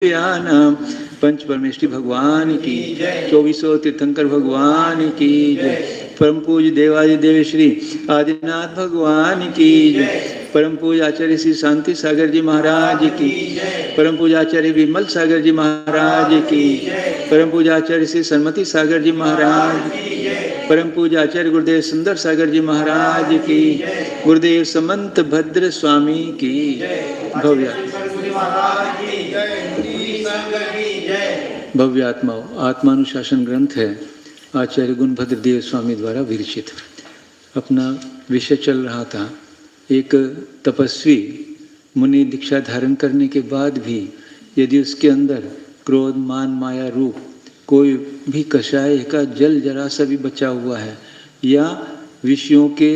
नाम पंच परमेष्ठी भगवान की, 2400 तीर्थंकर भगवान की जय। परम पूज्य देवादिदेव श्री आदिनाथ भगवान की जय। परम पूज्य आचार्य श्री शांति सागर जी महाराज की, परम पूज्य आचार्य विमल सागर जी महाराज की, परम पूज्य आचार्य श्री सन्मति सागर जी महाराज की, परम पूज्य आचार्य गुरुदेव सुंदर सागर जी महाराज की, गुरुदेव समंत भद्र स्वामी की भव्य भव्य आत्माओं। आत्मानुशासन ग्रंथ है आचार्य गुणभद्र देव स्वामी द्वारा विरचित। अपना विषय चल रहा था, एक तपस्वी मुनि दीक्षा धारण करने के बाद भी यदि उसके अंदर क्रोध मान माया रूप कोई भी कषाय का जल जरा सा भी बचा हुआ है, या विषयों के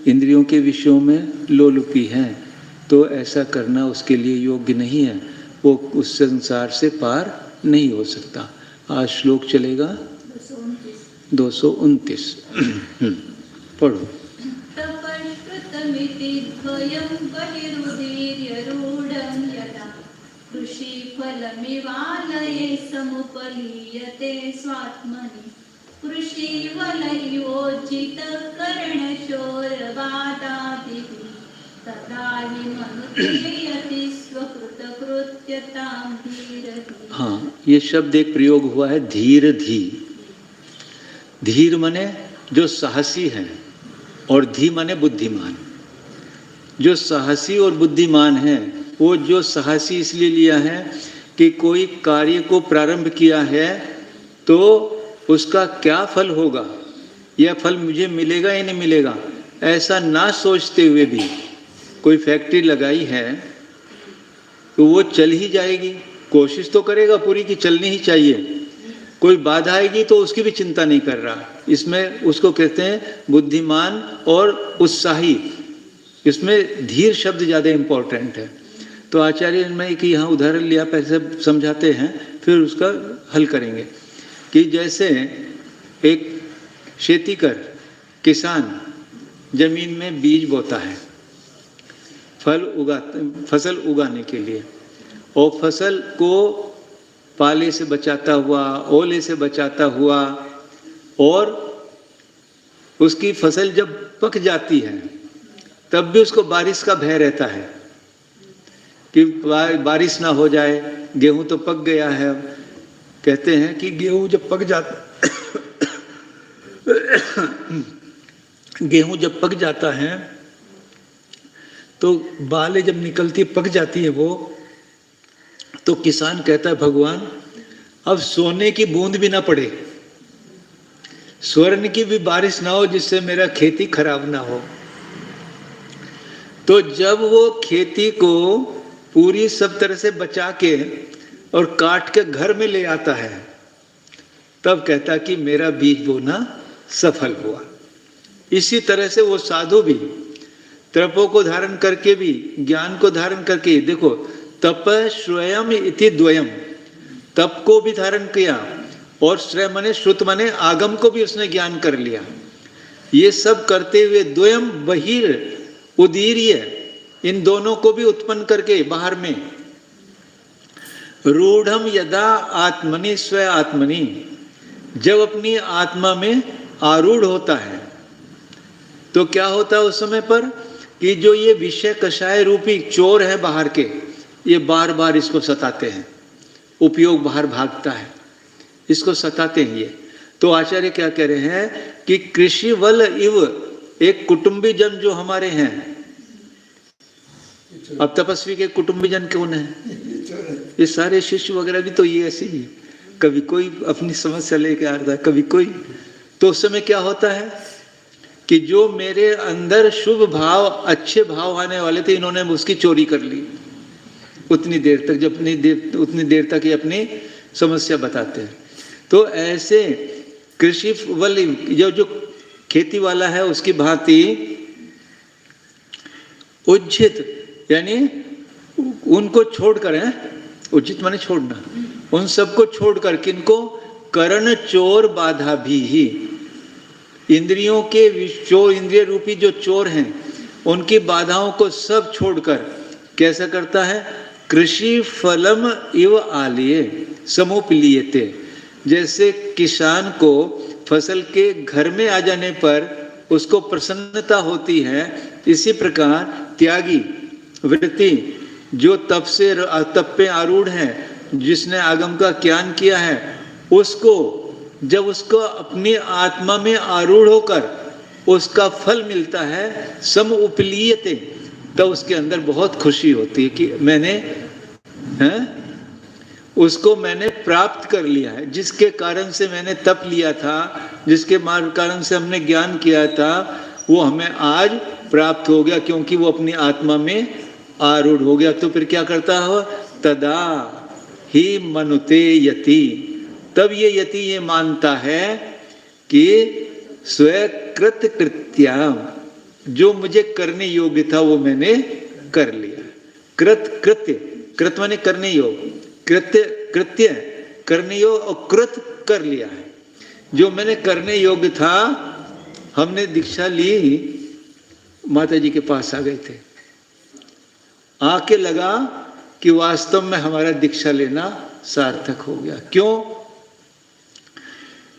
इंद्रियों के विषयों में लोलुपी है, तो ऐसा करना उसके लिए योग्य नहीं है। वो उस संसार से पार नहीं हो सकता। आज श्लोक चलेगा 229। पढ़ो। हाँ, ये शब्द एक प्रयोग हुआ है धीर धी। धीर माने जो साहसी है और धी माने बुद्धिमान। जो साहसी और बुद्धिमान है, वो जो साहसी इसलिए लिया है कि कोई कार्य को प्रारंभ किया है तो उसका क्या फल होगा, यह फल मुझे मिलेगा या नहीं मिलेगा, ऐसा ना सोचते हुए भी कोई फैक्ट्री लगाई है तो वो चल ही जाएगी, कोशिश तो करेगा पूरी कि चलनी ही चाहिए। कोई बाधा आएगी तो उसकी भी चिंता नहीं कर रहा। इसमें उसको कहते हैं बुद्धिमान और उत्साही। इसमें धीर शब्द ज़्यादा इम्पोर्टेंट है। तो आचार्य ने कि यहाँ उदाहरण लिया, पहले समझाते हैं फिर उसका हल करेंगे। कि जैसे एक खेतीकर किसान जमीन में बीज बोता है फसल उगाने के लिए, और फसल को पाले से बचाता हुआ, ओले से बचाता हुआ, और उसकी फसल जब पक जाती है तब भी उसको बारिश का भय रहता है कि बारिश ना हो जाए। गेहूं तो पक गया है। कहते हैं कि गेहूं जब पक जाता है तो बालें जब निकलती पक जाती है वो, तो किसान कहता है भगवान अब सोने की बूंद भी ना पड़े, स्वर्ण की भी बारिश ना हो जिससे मेरा खेती खराब ना हो। तो जब वो खेती को पूरी सब तरह से बचा के और काट के घर में ले आता है, तब कहता कि मेरा बीज बोना सफल हुआ। इसी तरह से वो साधु भी तपों को धारण करके भी, ज्ञान को धारण करके, देखो तप श्रयम इति द्वयम, तप को भी धारण किया और श्रय माने श्रुत माने आगम को भी उसने ज्ञान कर लिया। ये सब करते हुए द्वयम बहिर उदीर्य, इन दोनों को भी उत्पन्न करके बाहर में, रूढ़म यदा आत्मनि स्व आत्मनि, जब अपनी आत्मा में आरूढ़ होता है तो क्या होता है उस समय पर कि जो ये विषय कषाय रूपी चोर है बाहर के, ये बार बार इसको सताते हैं, उपयोग बाहर भागता है, इसको सताते हैं ये। तो आचार्य क्या कह रहे हैं कि कृषि वल इव, एक कुटुंबी जन जो हमारे हैं, अब तपस्वी के कुटुंबी जन कौन है? ये सारे शिष्य वगैरह भी तो ये ऐसे ही, कभी कोई अपनी समस्या लेके आ रहा है, कभी कोई। तो उस समय क्या होता है कि जो मेरे अंदर शुभ भाव, अच्छे भाव आने वाले थे, इन्होंने उसकी चोरी कर ली उतनी देर तक, जब उतनी देर तक ये अपनी समस्या बताते हैं। तो ऐसे कृषि वल, जो खेती वाला है उसकी भांति उज्जित, यानी उनको छोड़कर, है उचित माने छोड़ना, उन सबको छोड़कर, किनको? करण चोर बाधा भी ही, इंद्रियों के चोर, इंद्रिय रूपी जो चोर हैं उनकी बाधाओं को सब छोड़कर कैसा करता है? कृषि फलम इव आलिये समुपलीयते। जैसे किसान को फसल के घर में आ जाने पर उसको प्रसन्नता होती है, इसी प्रकार त्यागी वृत्ति जो तप पे आरूढ़ है, जिसने आगम का ज्ञान किया है, उसको जब उसको अपनी आत्मा में आरूढ़ होकर उसका फल मिलता है सम उपलीयते, तो उसके अंदर बहुत खुशी होती है कि मैंने उसको मैंने प्राप्त कर लिया है। जिसके कारण से मैंने तप लिया था, जिसके कारण से हमने ज्ञान किया था, वो हमें आज प्राप्त हो गया, क्योंकि वो अपनी आत्मा में आरूढ़ हो गया। तो फिर क्या करता हो, तदा ही मनुते यति, तब ये यति ये मानता है कि स्वकृत कृत्याम, जो मुझे करने योग्य था वो मैंने कर लिया। कृत कृत्य, कृत माने करने योग्य, कृत्य कृत्य करने योग्य, और कृत कर लिया है। जो मैंने करने योग्य था, हमने दीक्षा ली, माता जी के पास आ गए थे, आके लगा कि वास्तव में हमारा दीक्षा लेना सार्थक हो गया। क्यों?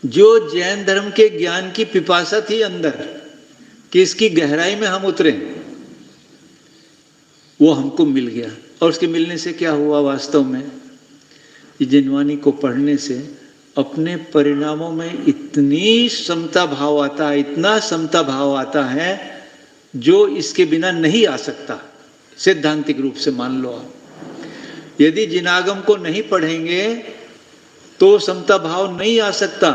जो जैन धर्म के ज्ञान की पिपासा थी अंदर कि इसकी गहराई में हम उतरे, वो हमको मिल गया। और उसके मिलने से क्या हुआ वास्तव में, जिनवानी को पढ़ने से अपने परिणामों में इतनी समता भाव आता है, इतना समता भाव आता है जो इसके बिना नहीं आ सकता। सिद्धांतिक रूप से मान लो आप, यदि जिनागम को नहीं पढ़ेंगे तो समता भाव नहीं आ सकता,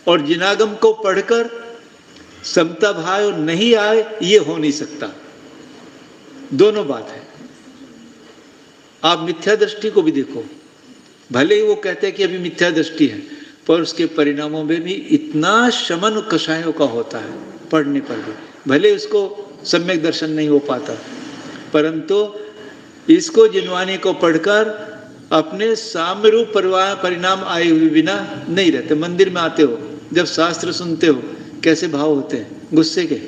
और जिनागम को पढ़कर समता भाव नहीं आए ये हो नहीं सकता। दोनों बात है। आप मिथ्या दृष्टि को भी देखो, भले ही वो कहते हैं कि अभी मिथ्या दृष्टि है, पर उसके परिणामों में भी इतना शमन कषायों का होता है पढ़ने पर भी, भले उसको सम्यक दर्शन नहीं हो पाता, परंतु इसको जिनवानी को पढ़कर अपने साम्यरूप परिणाम आए हुए बिना नहीं रहते। मंदिर में आते हो, जब शास्त्र सुनते हो, कैसे भाव होते हैं, गुस्से के।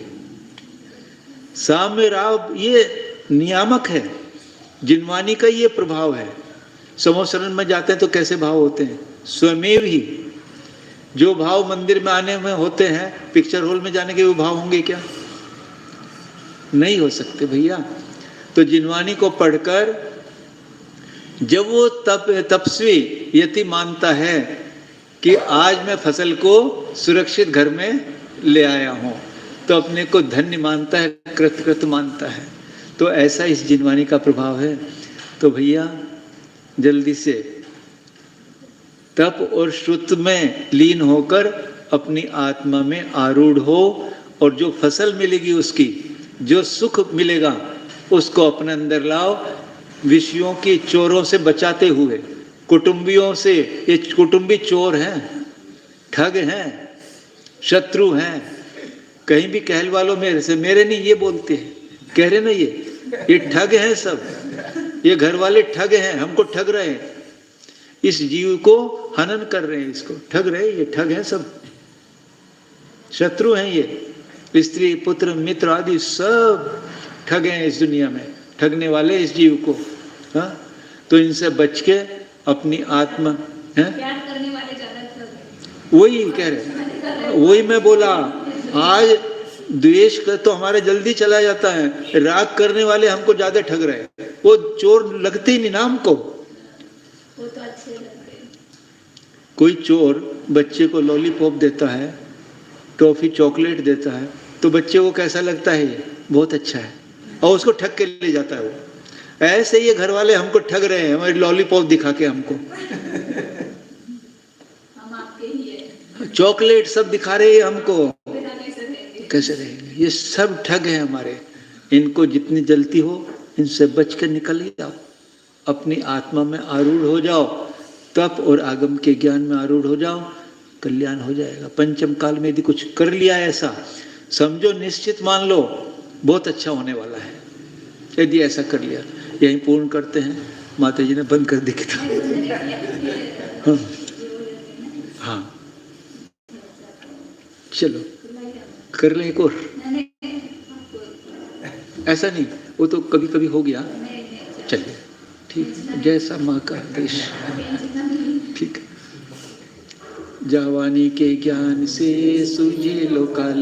साम्य राव ये नियामक है, जिनवानी का ये प्रभाव है। समोसरण में जाते हैं तो कैसे भाव होते हैं, स्वमेव ही जो भाव मंदिर में आने में होते हैं, पिक्चर हॉल में जाने के वो भाव होंगे क्या? नहीं हो सकते भैया। तो जिनवानी को पढ़कर जब वो तपस्वी यति मानता है कि आज मैं फसल को सुरक्षित घर में ले आया हूं, तो अपने को धन्य मानता है, कृत मानता है। तो ऐसा इस जिनवानी का प्रभाव है। तो भैया जल्दी से तप और श्रुत में लीन होकर अपनी आत्मा में आरूढ़ हो, और जो फसल मिलेगी उसकी, जो सुख मिलेगा उसको अपने अंदर लाओ, विषयों की चोरों से बचाते हुए। कुटुंबियों से, ये कुटुंबी चोर हैं, ठग हैं, शत्रु हैं। कहीं भी कहल वालों मेरे से, मेरे नहीं ये बोलते हैं, कह रहे ना ये ठग हैं सब, ये घर वाले ठग हैं, हमको ठग रहे हैं, इस जीव को हनन कर रहे हैं, इसको ठग रहे हैं, ये ठग हैं सब, शत्रु हैं ये। स्त्री पुत्र मित्र आदि सब ठग हैं इस दुनिया में, ठगने वाले इस जीव को। हाँ, तो इनसे बच के अपनी आत्मा है, प्यार करने वाले ज्यादा ठग हैं। वही कह रहे, वही मैं बोला, आज द्वेष कर तो हमारा जल्दी चला जाता है, राग करने वाले हमको ज्यादा ठग रहे हैं। वो चोर लगते ही नहीं ना हमको, वो तो अच्छे लगते हैं। कोई चोर बच्चे को लॉलीपॉप देता है, टॉफी चॉकलेट देता है, तो बच्चे को कैसा लगता है, ये बहुत अच्छा है, और उसको ठग के ले जाता है वो। ऐसे ये घर वाले हमको ठग रहे हैं, हमारे लॉलीपॉप दिखा के हमको हम आपके ही है, चॉकलेट सब दिखा रहे हैं हमको, कैसे रहेंगे? ये सब ठग है हमारे। इनको जितनी जल्दी हो इनसे बच कर निकल जाओ, अपनी आत्मा में आरूढ़ हो जाओ, तप और आगम के ज्ञान में आरूढ़ हो जाओ, कल्याण हो जाएगा। पंचम काल में यदि कुछ कर लिया ऐसा, समझो निश्चित मान लो बहुत अच्छा होने वाला है, यदि ऐसा कर लिया। यही पूर्ण करते हैं, माता जी ने बंद कर दी किताब। हाँ चलो कर लें एक और, ऐसा नहीं, वो तो कभी कभी हो गया। चलिए ठीक, जैसा माँ का आदेश। ठीक है। जावानी के ज्ञान से सूझे लो काल